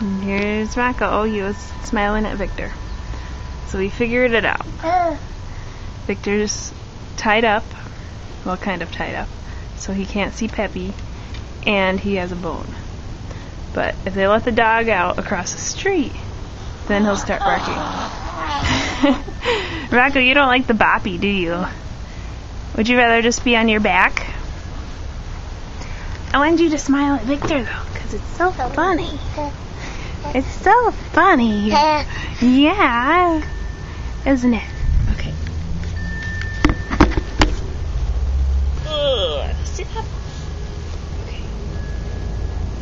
And here's Rocco. Oh, he was smiling at Victor. So we figured it out. Victor's tied up. Well, kind of tied up. So he can't see Peppy. And he has a bone. But if they let the dog out across the street, then he'll start barking. Rocco, you don't like the boppy, do you? Would you rather just be on your back? I wanted you to smile at Victor, though, because it's so funny. It's so funny. Yeah. Isn't it? Okay. Sit up. Okay.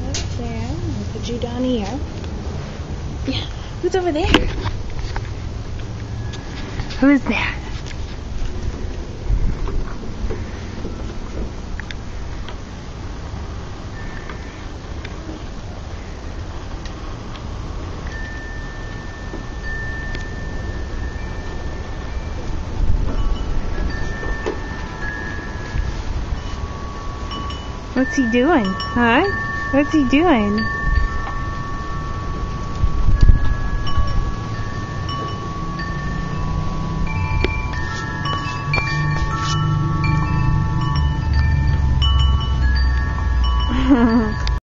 Right there. I'll put you down here. Yeah. Who's over there? Who's there? What's he doing? Huh? What's he doing?